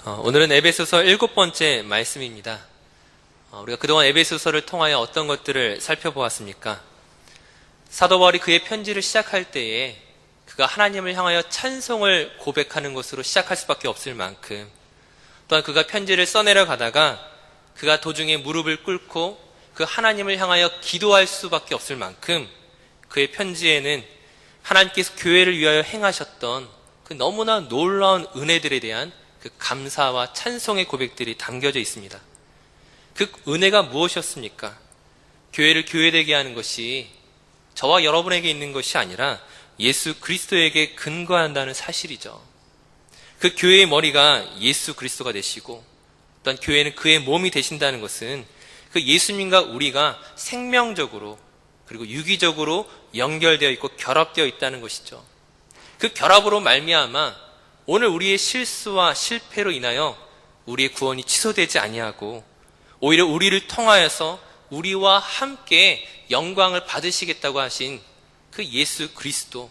오늘은 에베소서 7번째 말씀입니다. 우리가 그동안 에베소서를 통하여 어떤 것들을 살펴보았습니까? 사도 바울이 그의 편지를 시작할 때에 그가 하나님을 향하여 찬송을 고백하는 것으로 시작할 수밖에 없을 만큼, 또한 그가 편지를 써내려 가다가 그가 도중에 무릎을 꿇고 그 하나님을 향하여 기도할 수밖에 없을 만큼 그의 편지에는 하나님께서 교회를 위하여 행하셨던 그 너무나 놀라운 은혜들에 대한 그 감사와 찬송의 고백들이 담겨져 있습니다. 그 은혜가 무엇이었습니까? 교회를 교회되게 하는 것이 저와 여러분에게 있는 것이 아니라 예수 그리스도에게 근거한다는 사실이죠. 그 교회의 머리가 예수 그리스도가 되시고, 또한 교회는 그의 몸이 되신다는 것은 그 예수님과 우리가 생명적으로 그리고 유기적으로 연결되어 있고 결합되어 있다는 것이죠. 그 결합으로 말미암아 오늘 우리의 실수와 실패로 인하여 우리의 구원이 취소되지 아니하고 오히려 우리를 통하여서 우리와 함께 영광을 받으시겠다고 하신 그 예수 그리스도,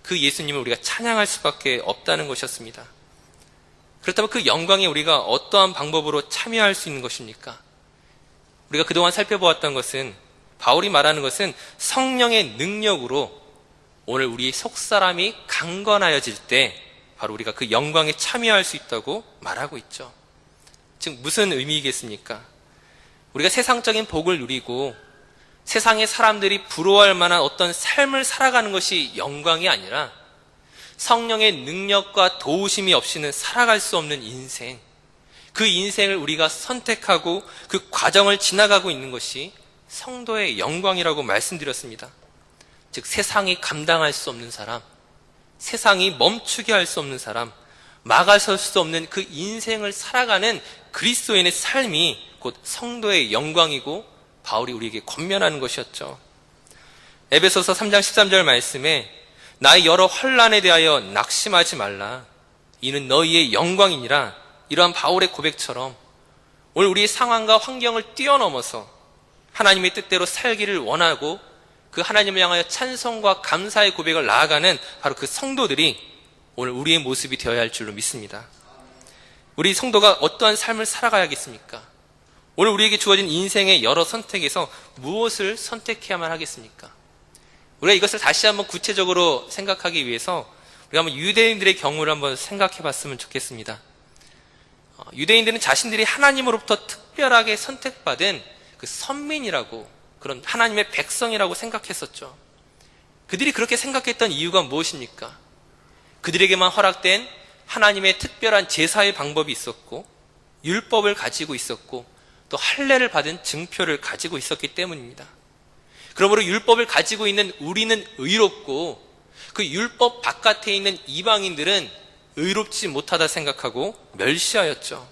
그 예수님을 우리가 찬양할 수밖에 없다는 것이었습니다. 그렇다면 그 영광에 우리가 어떠한 방법으로 참여할 수 있는 것입니까? 우리가 그동안 살펴보았던 것은, 바울이 말하는 것은 성령의 능력으로 오늘 우리의 속사람이 강건하여질 때 바로 우리가 그 영광에 참여할 수 있다고 말하고 있죠. 즉 무슨 의미이겠습니까? 우리가 세상적인 복을 누리고 세상의 사람들이 부러워할 만한 어떤 삶을 살아가는 것이 영광이 아니라 성령의 능력과 도우심이 없이는 살아갈 수 없는 인생, 그 인생을 우리가 선택하고 그 과정을 지나가고 있는 것이 성도의 영광이라고 말씀드렸습니다. 즉 세상이 감당할 수 없는 사람, 세상이 멈추게 할 수 없는 사람, 막아설 수 없는 그 인생을 살아가는 그리스도인의 삶이 곧 성도의 영광이고 바울이 우리에게 권면하는 것이었죠. 에베소서 3장 13절 말씀에 나의 여러 환난에 대하여 낙심하지 말라, 이는 너희의 영광이니라, 이러한 바울의 고백처럼 오늘 우리의 상황과 환경을 뛰어넘어서 하나님의 뜻대로 살기를 원하고 그 하나님을 향하여 찬송과 감사의 고백을 나아가는 바로 그 성도들이 오늘 우리의 모습이 되어야 할 줄로 믿습니다. 우리 성도가 어떠한 삶을 살아가야겠습니까? 오늘 우리에게 주어진 인생의 여러 선택에서 무엇을 선택해야만 하겠습니까? 우리가 이것을 다시 한번 구체적으로 생각하기 위해서 우리가 한번 유대인들의 경우를 한번 생각해 봤으면 좋겠습니다. 유대인들은 자신들이 하나님으로부터 특별하게 선택받은 그 선민이라고, 그런 하나님의 백성이라고 생각했었죠. 그들이 그렇게 생각했던 이유가 무엇입니까? 그들에게만 허락된 하나님의 특별한 제사의 방법이 있었고, 율법을 가지고 있었고, 또 할례를 받은 증표를 가지고 있었기 때문입니다. 그러므로 율법을 가지고 있는 우리는 의롭고 그 율법 바깥에 있는 이방인들은 의롭지 못하다 생각하고 멸시하였죠.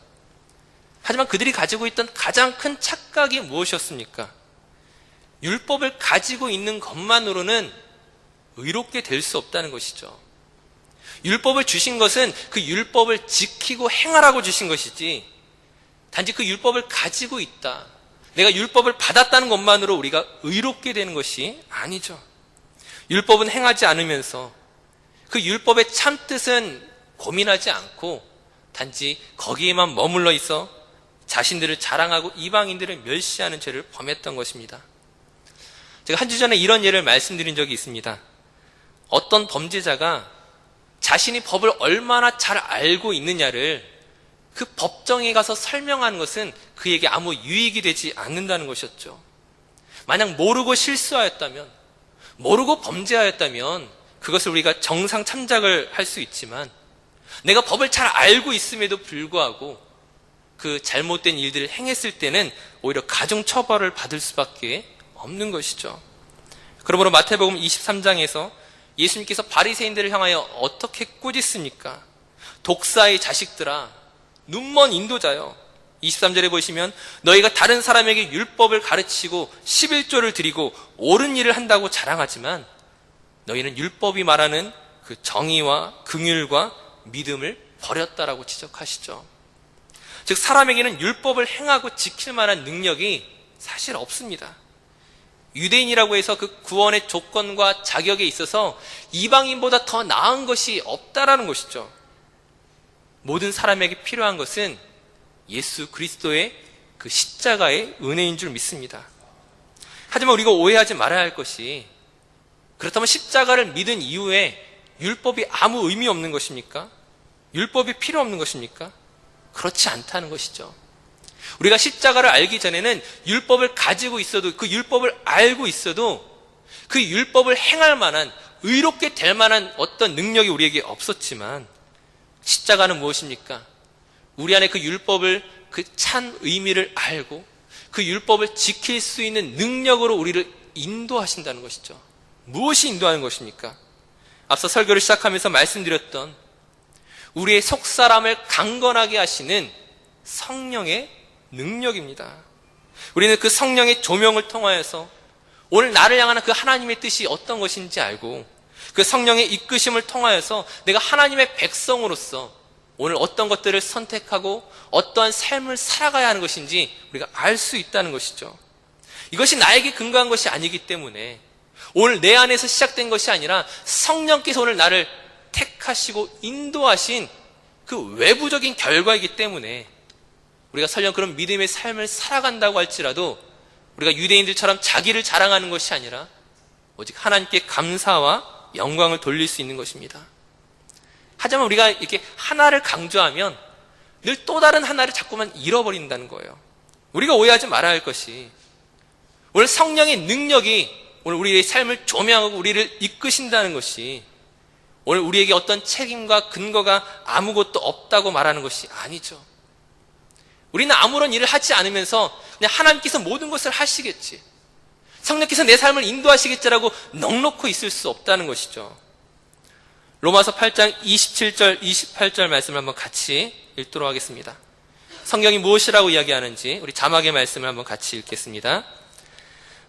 하지만 그들이 가지고 있던 가장 큰 착각이 무엇이었습니까? 율법을 가지고 있는 것만으로는 의롭게 될 수 없다는 것이죠. 율법을 주신 것은 그 율법을 지키고 행하라고 주신 것이지, 단지 그 율법을 가지고 있다, 내가 율법을 받았다는 것만으로 우리가 의롭게 되는 것이 아니죠. 율법은 행하지 않으면서 그 율법의 참뜻은 고민하지 않고 단지 거기에만 머물러 있어 자신들을 자랑하고 이방인들을 멸시하는 죄를 범했던 것입니다. 제가 한 주 전에 이런 예를 말씀드린 적이 있습니다. 어떤 범죄자가 자신이 법을 얼마나 잘 알고 있느냐를 그 법정에 가서 설명하는 것은 그에게 아무 유익이 되지 않는다는 것이었죠. 만약 모르고 실수하였다면, 모르고 범죄하였다면 그것을 우리가 정상 참작을 할 수 있지만, 내가 법을 잘 알고 있음에도 불구하고 그 잘못된 일들을 행했을 때는 오히려 가중처벌을 받을 수밖에 없는 것이죠. 그러므로 마태복음 23장에서 예수님께서 바리새인들을 향하여 어떻게 꾸짖습니까? 독사의 자식들아, 눈먼 인도자여. 23절에 보시면 너희가 다른 사람에게 율법을 가르치고 11조를 드리고 옳은 일을 한다고 자랑하지만 너희는 율법이 말하는 그 정의와 긍휼과 믿음을 버렸다라고 지적하시죠. 즉 사람에게는 율법을 행하고 지킬 만한 능력이 사실 없습니다. 유대인이라고 해서 그 구원의 조건과 자격에 있어서 이방인보다 더 나은 것이 없다라는 것이죠. 모든 사람에게 필요한 것은 예수 그리스도의 그 십자가의 은혜인 줄 믿습니다. 하지만 우리가 오해하지 말아야 할 것이, 그렇다면 십자가를 믿은 이후에 율법이 아무 의미 없는 것입니까? 율법이 필요 없는 것입니까? 그렇지 않다는 것이죠. 우리가 십자가를 알기 전에는 율법을 가지고 있어도, 그 율법을 알고 있어도 그 율법을 행할 만한, 의롭게 될 만한 어떤 능력이 우리에게 없었지만, 십자가는 무엇입니까? 우리 안에 그 율법을, 그 참 의미를 알고 그 율법을 지킬 수 있는 능력으로 우리를 인도하신다는 것이죠. 무엇이 인도하는 것입니까? 앞서 설교를 시작하면서 말씀드렸던 우리의 속사람을 강건하게 하시는 성령의 능력입니다. 우리는 그 성령의 조명을 통하여서 오늘 나를 향하는 그 하나님의 뜻이 어떤 것인지 알고, 그 성령의 이끄심을 통하여서 내가 하나님의 백성으로서 오늘 어떤 것들을 선택하고 어떠한 삶을 살아가야 하는 것인지 우리가 알 수 있다는 것이죠. 이것이 나에게 근거한 것이 아니기 때문에, 오늘 내 안에서 시작된 것이 아니라 성령께서 오늘 나를 택하시고 인도하신 그 외부적인 결과이기 때문에, 우리가 설령 그런 믿음의 삶을 살아간다고 할지라도 우리가 유대인들처럼 자기를 자랑하는 것이 아니라 오직 하나님께 감사와 영광을 돌릴 수 있는 것입니다. 하지만 우리가 이렇게 하나를 강조하면 늘 또 다른 하나를 자꾸만 잃어버린다는 거예요. 우리가 오해하지 말아야 할 것이, 오늘 성령의 능력이 오늘 우리의 삶을 조명하고 우리를 이끄신다는 것이 오늘 우리에게 어떤 책임과 근거가 아무것도 없다고 말하는 것이 아니죠. 우리는 아무런 일을 하지 않으면서 그냥 하나님께서 모든 것을 하시겠지, 성령께서 내 삶을 인도하시겠지라고 넋놓고 있을 수 없다는 것이죠. 로마서 8장 27절 28절 말씀을 한번 같이 읽도록 하겠습니다. 성경이 무엇이라고 이야기하는지 우리 자막의 말씀을 한번 같이 읽겠습니다.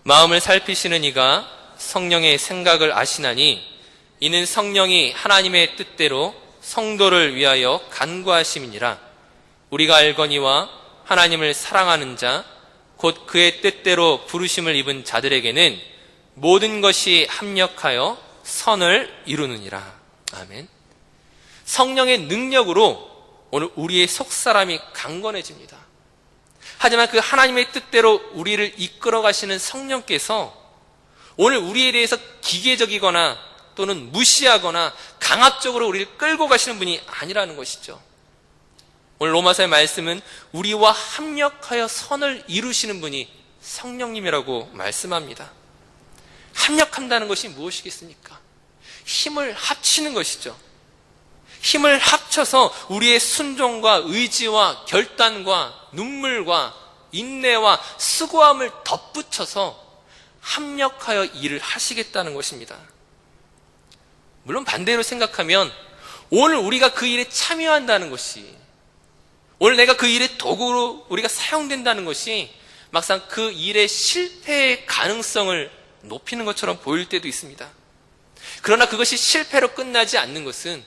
마음을 살피시는 이가 성령의 생각을 아시나니 이는 성령이 하나님의 뜻대로 성도를 위하여 간구하심이니라. 우리가 알거니와 하나님을 사랑하는 자 곧 그의 뜻대로 부르심을 입은 자들에게는 모든 것이 합력하여 선을 이루느니라. 아멘. 성령의 능력으로 오늘 우리의 속사람이 강건해집니다. 하지만 그 하나님의 뜻대로 우리를 이끌어 가시는 성령께서 오늘 우리에 대해서 기계적이거나 또는 무시하거나 강압적으로 우리를 끌고 가시는 분이 아니라는 것이죠. 오늘 로마서의 말씀은 우리와 합력하여 선을 이루시는 분이 성령님이라고 말씀합니다. 합력한다는 것이 무엇이겠습니까? 힘을 합치는 것이죠. 힘을 합쳐서 우리의 순종과 의지와 결단과 눈물과 인내와 수고함을 덧붙여서 합력하여 일을 하시겠다는 것입니다. 물론 반대로 생각하면 오늘 우리가 그 일에 참여한다는 것이, 오늘 내가 그 일의 도구로 우리가 사용된다는 것이 막상 그 일의 실패의 가능성을 높이는 것처럼 보일 때도 있습니다. 그러나 그것이 실패로 끝나지 않는 것은,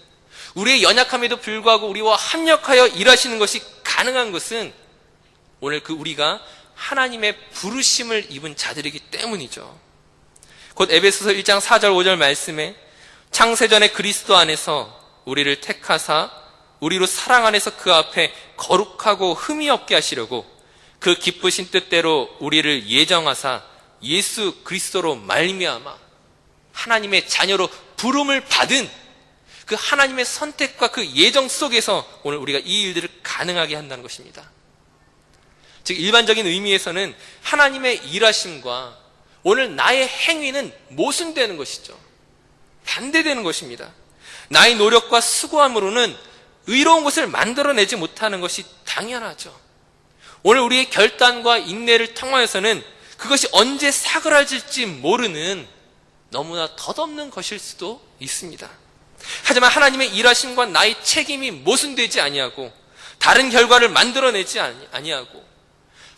우리의 연약함에도 불구하고 우리와 합력하여 일하시는 것이 가능한 것은 오늘 그 우리가 하나님의 부르심을 입은 자들이기 때문이죠. 곧 에베소서 1장 4절 5절 말씀에 창세전에 그리스도 안에서 우리를 택하사 우리로 사랑 안에서 그 앞에 거룩하고 흠이 없게 하시려고 그 기쁘신 뜻대로 우리를 예정하사 예수 그리스도로 말미암아 하나님의 자녀로 부름을 받은 그 하나님의 선택과 그 예정 속에서 오늘 우리가 이 일들을 가능하게 한다는 것입니다. 즉 일반적인 의미에서는 하나님의 일하심과 오늘 나의 행위는 모순되는 것이죠. 반대되는 것입니다. 나의 노력과 수고함으로는 의로운 것을 만들어내지 못하는 것이 당연하죠. 오늘 우리의 결단과 인내를 통하여서는 그것이 언제 사그라질지 모르는 너무나 덧없는 것일 수도 있습니다. 하지만 하나님의 일하심과 나의 책임이 모순되지 아니하고 다른 결과를 만들어내지 아니하고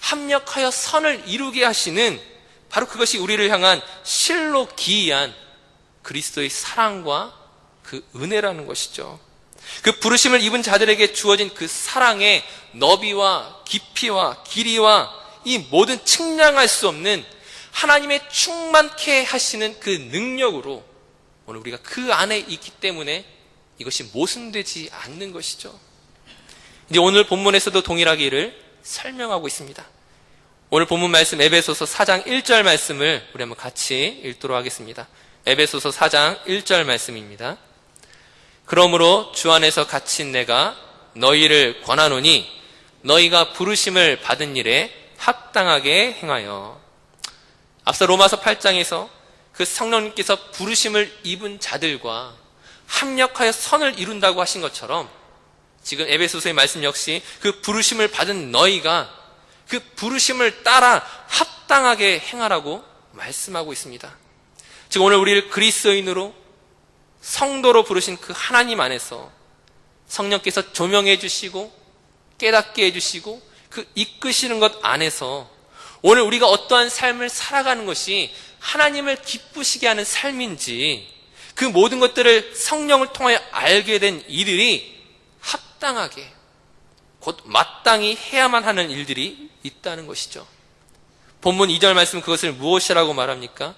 합력하여 선을 이루게 하시는, 바로 그것이 우리를 향한 실로 기이한 그리스도의 사랑과 그 은혜라는 것이죠. 그 부르심을 입은 자들에게 주어진 그 사랑의 너비와 깊이와 길이와 이 모든 측량할 수 없는 하나님의 충만케 하시는 그 능력으로 오늘 우리가 그 안에 있기 때문에 이것이 모순되지 않는 것이죠. 이제 오늘 본문에서도 동일하게 이를 설명하고 있습니다. 오늘 본문 말씀 에베소서 4장 1절 말씀을 우리 한번 같이 읽도록 하겠습니다. 에베소서 4장 1절 말씀입니다. 그러므로 주 안에서 갇힌 내가 너희를 권하노니 너희가 부르심을 받은 일에 합당하게 행하여. 앞서 로마서 8장에서 그 성령님께서 부르심을 입은 자들과 합력하여 선을 이룬다고 하신 것처럼 지금 에베소서의 말씀 역시 그 부르심을 받은 너희가 그 부르심을 따라 합당하게 행하라고 말씀하고 있습니다. 즉 오늘 우리를 그리스도인으로 성도로 부르신 그 하나님 안에서 성령께서 조명해 주시고 깨닫게 해주시고 그 이끄시는 것 안에서 오늘 우리가 어떠한 삶을 살아가는 것이 하나님을 기쁘시게 하는 삶인지 그 모든 것들을 성령을 통하여 알게 된 이들이 합당하게 곧 마땅히 해야만 하는 일들이 있다는 것이죠. 본문 2절 말씀 그것을 무엇이라고 말합니까?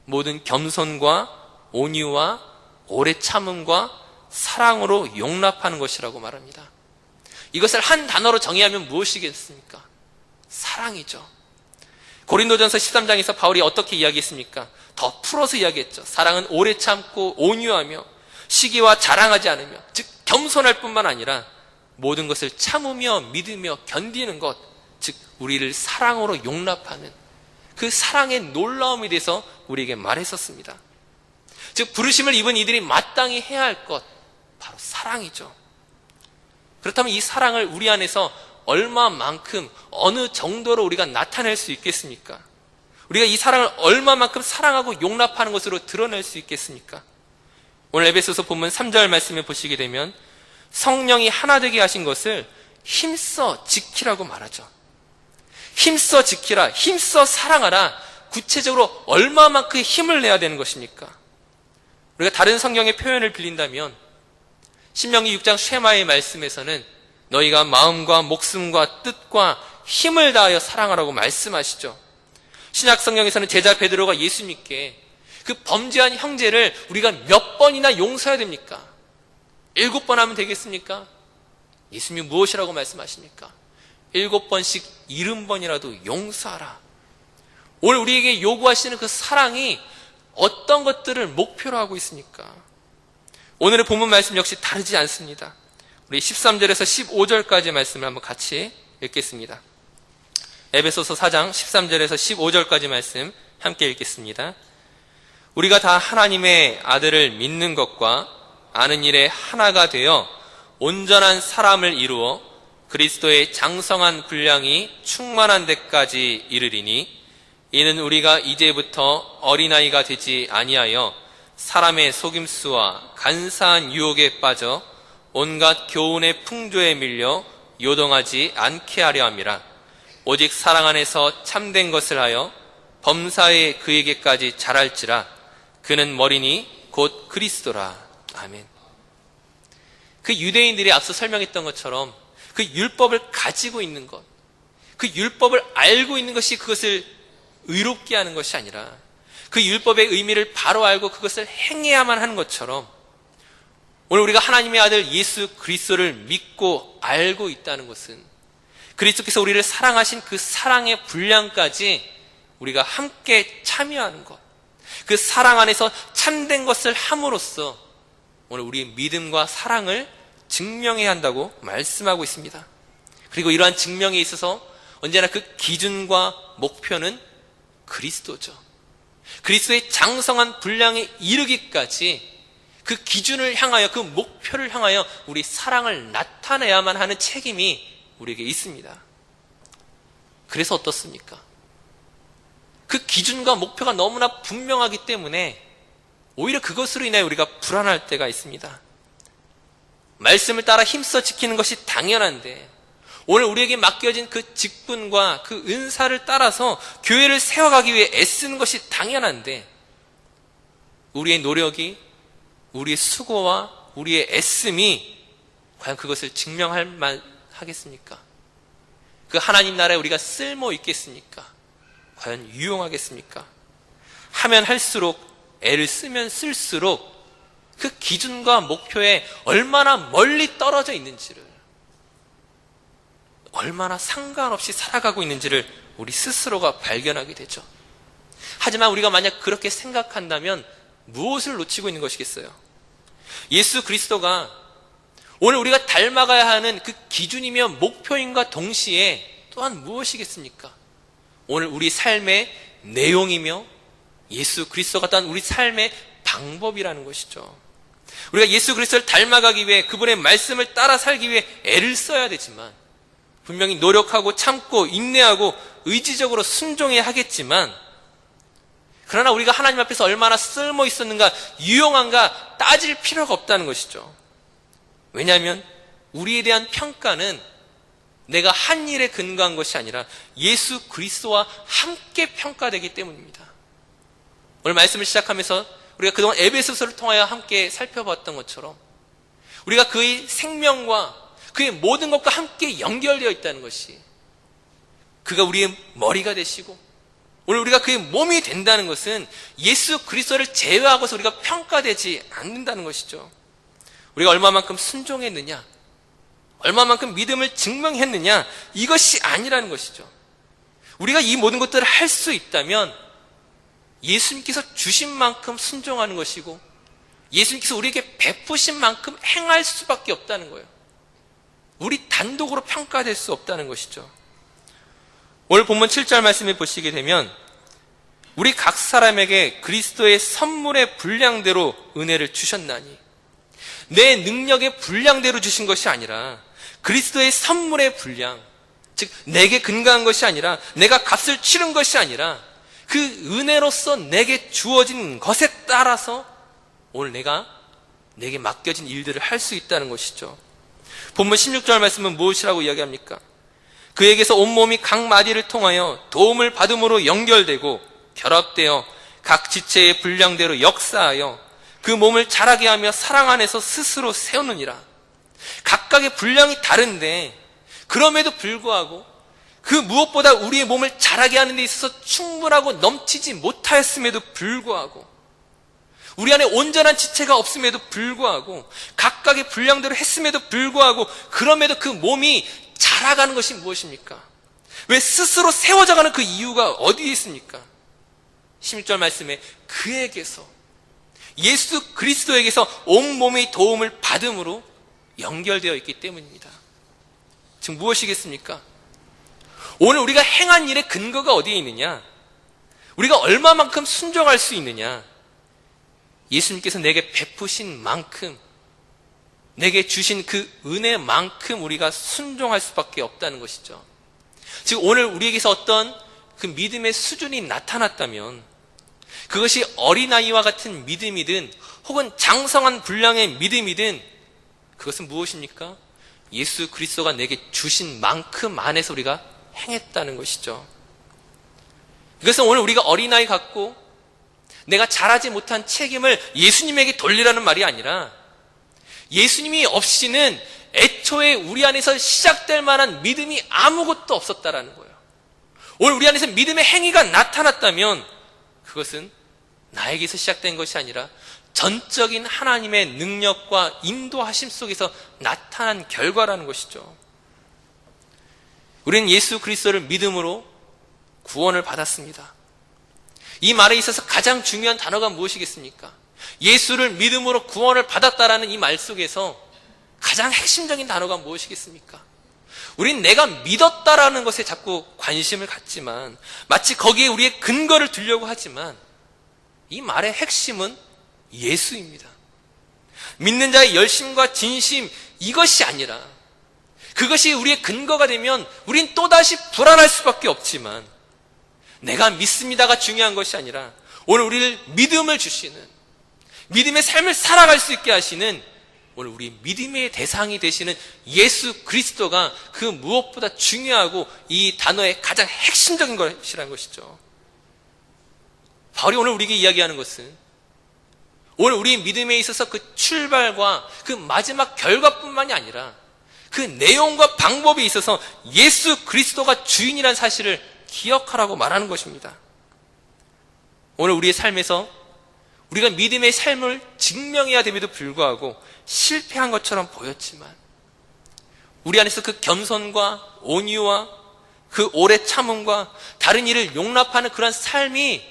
모든 겸손과 온유와 오래 참음과 사랑으로 용납하는 것이라고 말합니다. 이것을 한 단어로 정의하면 무엇이겠습니까? 사랑이죠. 고린도전서 13장에서 바울이 어떻게 이야기했습니까? 더 풀어서 이야기했죠. 사랑은 오래 참고 온유하며 시기와 자랑하지 않으며 즉 겸손할 뿐만 아니라 모든 것을 참으며 믿으며 견디는 것, 즉 우리를 사랑으로 용납하는 그 사랑의 놀라움에 대해서 우리에게 말했었습니다. 즉 부르심을 입은 이들이 마땅히 해야 할 것, 바로 사랑이죠. 그렇다면 이 사랑을 우리 안에서 얼마만큼 어느 정도로 우리가 나타낼 수 있겠습니까? 우리가 이 사랑을 얼마만큼 사랑하고 용납하는 것으로 드러낼 수 있겠습니까? 오늘 에베소서 본문 3절 말씀에 보시게 되면 성령이 하나 되게 하신 것을 힘써 지키라고 말하죠. 힘써 지키라, 힘써 사랑하라. 구체적으로 얼마만큼 힘을 내야 되는 것입니까? 우리가 다른 성경의 표현을 빌린다면 신명기 6장 쉐마의 말씀에서는 너희가 마음과 목숨과 뜻과 힘을 다하여 사랑하라고 말씀하시죠. 신약 성경에서는 제자 베드로가 예수님께 그 범죄한 형제를 우리가 몇 번이나 용서해야 됩니까? 7번 하면 되겠습니까? 예수님이 무엇이라고 말씀하십니까? 7번씩 70번이라도 용서하라. 오늘 우리에게 요구하시는 그 사랑이 어떤 것들을 목표로 하고 있습니까? 오늘의 본문 말씀 역시 다르지 않습니다. 우리 13절에서 15절까지 말씀을 한번 같이 읽겠습니다. 에베소서 4장 13절에서 15절까지 말씀 함께 읽겠습니다. 우리가 다 하나님의 아들을 믿는 것과 아는 일에 하나가 되어 온전한 사람을 이루어 그리스도의 장성한 분량이 충만한 데까지 이르리니 이는 우리가 이제부터 어린아이가 되지 아니하여 사람의 속임수와 간사한 유혹에 빠져 온갖 교훈의 풍조에 밀려 요동하지 않게 하려 함이라. 오직 사랑 안에서 참된 것을 하여 범사에 그에게까지 자랄지라. 그는 머리니 곧 그리스도라. 아멘. 그 유대인들이 앞서 설명했던 것처럼 그 율법을 가지고 있는 것, 그 율법을 알고 있는 것이 그것을 의롭게 하는 것이 아니라 그 율법의 의미를 바로 알고 그것을 행해야만 하는 것처럼 오늘 우리가 하나님의 아들 예수 그리스도를 믿고 알고 있다는 것은 그리스도께서 우리를 사랑하신 그 사랑의 분량까지 우리가 함께 참여하는 것, 그 사랑 안에서 참된 것을 함으로써 오늘 우리의 믿음과 사랑을 증명해야 한다고 말씀하고 있습니다. 그리고 이러한 증명에 있어서 언제나 그 기준과 목표는 그리스도죠. 그리스도의 장성한 분량에 이르기까지 그 기준을 향하여 그 목표를 향하여 우리 사랑을 나타내야만 하는 책임이 우리에게 있습니다. 그래서 어떻습니까? 그 기준과 목표가 너무나 분명하기 때문에 오히려 그것으로 인해 우리가 불안할 때가 있습니다. 말씀을 따라 힘써 지키는 것이 당연한데 오늘 우리에게 맡겨진 그 직분과 그 은사를 따라서 교회를 세워가기 위해 애쓰는 것이 당연한데 우리의 노력이, 우리의 수고와 우리의 애씀이 과연 그것을 증명할 만하겠습니까? 그 하나님 나라에 우리가 쓸모 있겠습니까? 과연 유용하겠습니까? 하면 할수록, 애를 쓰면 쓸수록 그 기준과 목표에 얼마나 멀리 떨어져 있는지를 얼마나 상관없이 살아가고 있는지를 우리 스스로가 발견하게 되죠. 하지만 우리가 만약 그렇게 생각한다면 무엇을 놓치고 있는 것이겠어요? 예수 그리스도가 오늘 우리가 닮아가야 하는 그 기준이며 목표인과 동시에 또한 무엇이겠습니까? 오늘 우리 삶의 내용이며 예수 그리스도가 또한 우리 삶의 방법이라는 것이죠. 우리가 예수 그리스도를 닮아가기 위해 그분의 말씀을 따라 살기 위해 애를 써야 되지만 분명히 노력하고 참고 인내하고 의지적으로 순종해야 하겠지만 그러나 우리가 하나님 앞에서 얼마나 쓸모 있었는가 유용한가 따질 필요가 없다는 것이죠. 왜냐하면 우리에 대한 평가는 내가 한 일에 근거한 것이 아니라 예수 그리스도와 함께 평가되기 때문입니다. 오늘 말씀을 시작하면서 우리가 그동안 에베소서를 통하여 함께 살펴봤던 것처럼 우리가 그의 생명과 그의 모든 것과 함께 연결되어 있다는 것이 그가 우리의 머리가 되시고 오늘 우리가 그의 몸이 된다는 것은 예수 그리스도를 제외하고서 우리가 평가되지 않는다는 것이죠. 우리가 얼마만큼 순종했느냐, 얼마만큼 믿음을 증명했느냐, 이것이 아니라는 것이죠. 우리가 이 모든 것들을 할 수 있다면 예수님께서 주신 만큼 순종하는 것이고 예수님께서 우리에게 베푸신 만큼 행할 수밖에 없다는 거예요. 우리 단독으로 평가될 수 없다는 것이죠. 오늘 본문 7절 말씀을 보시게 되면 우리 각 사람에게 그리스도의 선물의 분량대로 은혜를 주셨나니, 내 능력의 분량대로 주신 것이 아니라 그리스도의 선물의 분량, 즉 내게 근거한 것이 아니라 내가 값을 치른 것이 아니라 그 은혜로서 내게 주어진 것에 따라서 오늘 내게 맡겨진 일들을 할 수 있다는 것이죠. 본문 16절 말씀은 무엇이라고 이야기합니까? 그에게서 온몸이 각 마디를 통하여 도움을 받음으로 연결되고 결합되어 각 지체의 분량대로 역사하여 그 몸을 자라게 하며 사랑 안에서 스스로 세우느니라. 각각의 분량이 다른데 그럼에도 불구하고 그 무엇보다 우리의 몸을 자라게 하는 데 있어서 충분하고 넘치지 못하였음에도 불구하고 우리 안에 온전한 지체가 없음에도 불구하고 각각의 분량대로 했음에도 불구하고 그럼에도 그 몸이 자라가는 것이 무엇입니까? 왜 스스로 세워져가는 그 이유가 어디에 있습니까? 16절 말씀에 그에게서 예수 그리스도에게서 온몸의 도움을 받음으로 연결되어 있기 때문입니다. 즉 무엇이겠습니까? 오늘 우리가 행한 일의 근거가 어디에 있느냐? 우리가 얼마만큼 순종할 수 있느냐? 예수님께서 내게 베푸신 만큼, 내게 주신 그 은혜만큼 우리가 순종할 수밖에 없다는 것이죠. 즉 오늘 우리에게서 어떤 그 믿음의 수준이 나타났다면 그것이 어린아이와 같은 믿음이든 혹은 장성한 분량의 믿음이든 그것은 무엇입니까? 예수 그리스도가 내게 주신 만큼 안에서 우리가 행했다는 것이죠. 이것은 오늘 우리가 어린아이 같고 내가 잘하지 못한 책임을 예수님에게 돌리라는 말이 아니라 예수님이 없이는 애초에 우리 안에서 시작될 만한 믿음이 아무것도 없었다라는 거예요. 오늘 우리 안에서 믿음의 행위가 나타났다면 그것은 나에게서 시작된 것이 아니라 전적인 하나님의 능력과 인도하심 속에서 나타난 결과라는 것이죠. 우리는 예수 그리스도를 믿음으로 구원을 받았습니다. 이 말에 있어서 가장 중요한 단어가 무엇이겠습니까? 예수를 믿음으로 구원을 받았다라는 이 말 속에서 가장 핵심적인 단어가 무엇이겠습니까? 우린 내가 믿었다라는 것에 자꾸 관심을 갖지만 마치 거기에 우리의 근거를 두려고 하지만 이 말의 핵심은 예수입니다. 믿는 자의 열심과 진심 이것이 아니라 그것이 우리의 근거가 되면 우린 또다시 불안할 수밖에 없지만 내가 믿습니다가 중요한 것이 아니라 오늘 우리를 믿음을 주시는 믿음의 삶을 살아갈 수 있게 하시는 오늘 우리 믿음의 대상이 되시는 예수 그리스도가 그 무엇보다 중요하고 이 단어의 가장 핵심적인 것이라는 것이죠. 바울이 오늘 우리에게 이야기하는 것은 오늘 우리 믿음에 있어서 그 출발과 그 마지막 결과뿐만이 아니라 그 내용과 방법에 있어서 예수 그리스도가 주인이라는 사실을 기억하라고 말하는 것입니다. 오늘 우리의 삶에서 우리가 믿음의 삶을 증명해야 됨에도 불구하고 실패한 것처럼 보였지만 우리 안에서 그 겸손과 온유와 그 오래 참음과 다른 이를 용납하는 그런 삶이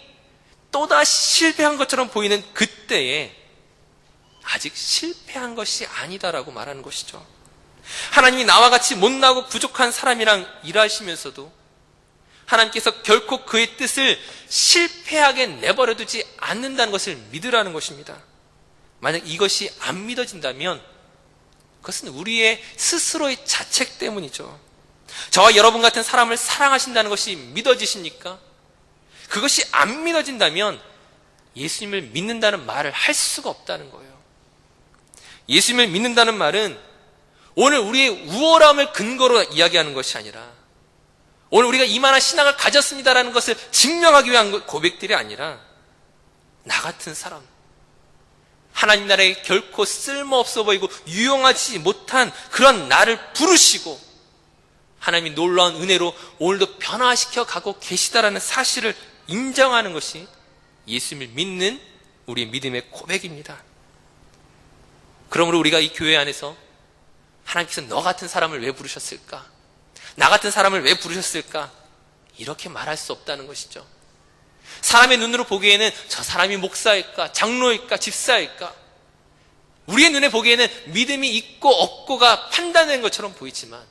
또다시 실패한 것처럼 보이는 그때에 아직 실패한 것이 아니다라고 말하는 것이죠. 하나님이 나와 같이 못나고 부족한 사람이랑 일하시면서도 하나님께서 결코 그의 뜻을 실패하게 내버려두지 않는다는 것을 믿으라는 것입니다. 만약 이것이 안 믿어진다면 그것은 우리의 스스로의 자책 때문이죠. 저와 여러분 같은 사람을 사랑하신다는 것이 믿어지십니까? 그것이 안 믿어진다면 예수님을 믿는다는 말을 할 수가 없다는 거예요. 예수님을 믿는다는 말은 오늘 우리의 우월함을 근거로 이야기하는 것이 아니라 오늘 우리가 이만한 신앙을 가졌습니다라는 것을 증명하기 위한 고백들이 아니라 나 같은 사람, 하나님 나라에 결코 쓸모없어 보이고 유용하지 못한 그런 나를 부르시고 하나님이 놀라운 은혜로 오늘도 변화시켜 가고 계시다라는 사실을 인정하는 것이 예수님을 믿는 우리의 믿음의 고백입니다. 그러므로 우리가 이 교회 안에서 하나님께서 너 같은 사람을 왜 부르셨을까? 나 같은 사람을 왜 부르셨을까? 이렇게 말할 수 없다는 것이죠. 사람의 눈으로 보기에는 저 사람이 목사일까? 장로일까? 집사일까? 우리의 눈에 보기에는 믿음이 있고 없고가 판단된 것처럼 보이지만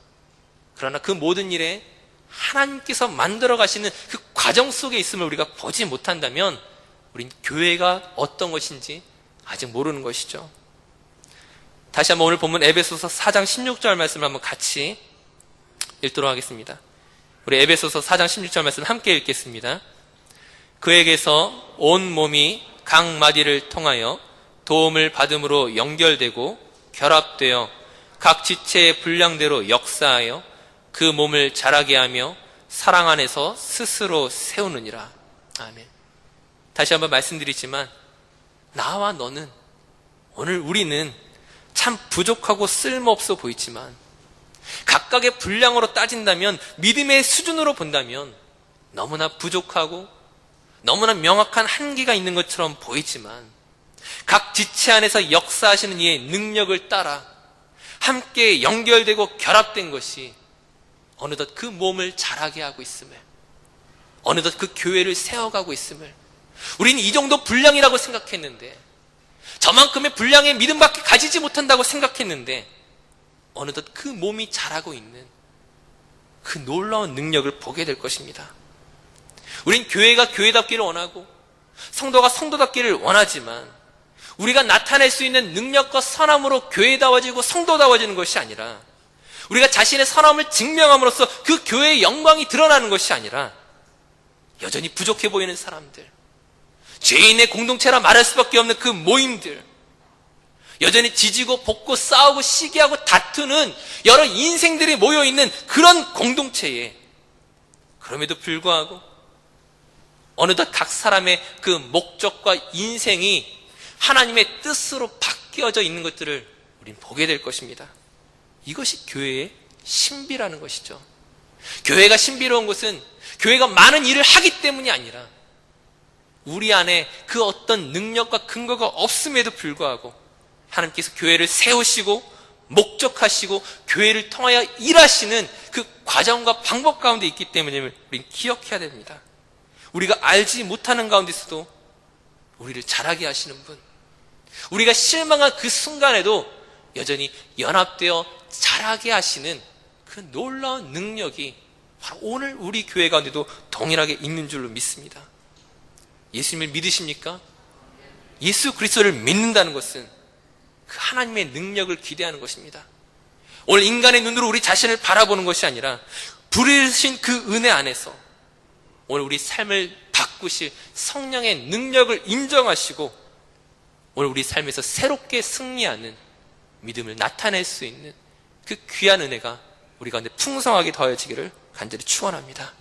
그러나 그 모든 일에 하나님께서 만들어 가시는 그 과정 속에 있음을 우리가 보지 못한다면 우린 교회가 어떤 것인지 아직 모르는 것이죠. 다시 한번 오늘 본문 에베소서 4장 16절 말씀을 한번 같이 읽도록 하겠습니다. 우리 에베소서 4장 16절 말씀 함께 읽겠습니다. 그에게서 온 몸이 각 마디를 통하여 도움을 받음으로 연결되고 결합되어 각 지체의 분량대로 역사하여 그 몸을 자라게 하며 사랑 안에서 스스로 세우느니라. 아멘. 다시 한번 말씀드리지만 나와 너는, 오늘 우리는 참 부족하고 쓸모없어 보이지만 각각의 분량으로 따진다면, 믿음의 수준으로 본다면 너무나 부족하고 너무나 명확한 한계가 있는 것처럼 보이지만 각 지체 안에서 역사하시는 이의 능력을 따라 함께 연결되고 결합된 것이 어느덧 그 몸을 자라게 하고 있음을, 어느덧 그 교회를 세워가고 있음을, 우리는 이 정도 분량이라고 생각했는데, 저만큼의 분량의 믿음밖에 가지지 못한다고 생각했는데 어느덧 그 몸이 자라고 있는 그 놀라운 능력을 보게 될 것입니다. 우린 교회가 교회답기를 원하고 성도가 성도답기를 원하지만 우리가 나타낼 수 있는 능력과 선함으로 교회다워지고 성도다워지는 것이 아니라, 우리가 자신의 선함을 증명함으로써 그 교회의 영광이 드러나는 것이 아니라 여전히 부족해 보이는 사람들, 죄인의 공동체라 말할 수밖에 없는 그 모임들, 여전히 지지고 볶고 싸우고 시기하고 다투는 여러 인생들이 모여있는 그런 공동체에, 그럼에도 불구하고 어느덧 각 사람의 그 목적과 인생이 하나님의 뜻으로 바뀌어져 있는 것들을 우린 보게 될 것입니다. 이것이 교회의 신비라는 것이죠. 교회가 신비로운 것은 교회가 많은 일을 하기 때문이 아니라 우리 안에 그 어떤 능력과 근거가 없음에도 불구하고 하나님께서 교회를 세우시고 목적하시고 교회를 통하여 일하시는 그 과정과 방법 가운데 있기 때문에 우리는 기억해야 됩니다. 우리가 알지 못하는 가운데서도 우리를 자라게 하시는 분, 우리가 실망한 그 순간에도 여전히 연합되어 자라게 하시는 그 놀라운 능력이 바로 오늘 우리 교회 가운데도 동일하게 있는 줄로 믿습니다. 예수님을 믿으십니까? 예수 그리스도를 믿는다는 것은 그 하나님의 능력을 기대하는 것입니다. 오늘 인간의 눈으로 우리 자신을 바라보는 것이 아니라 부르신 그 은혜 안에서 오늘 우리 삶을 바꾸실 성령의 능력을 인정하시고 오늘 우리 삶에서 새롭게 승리하는 믿음을 나타낼 수 있는 그 귀한 은혜가 우리 가운데 풍성하게 더해지기를 간절히 축원합니다.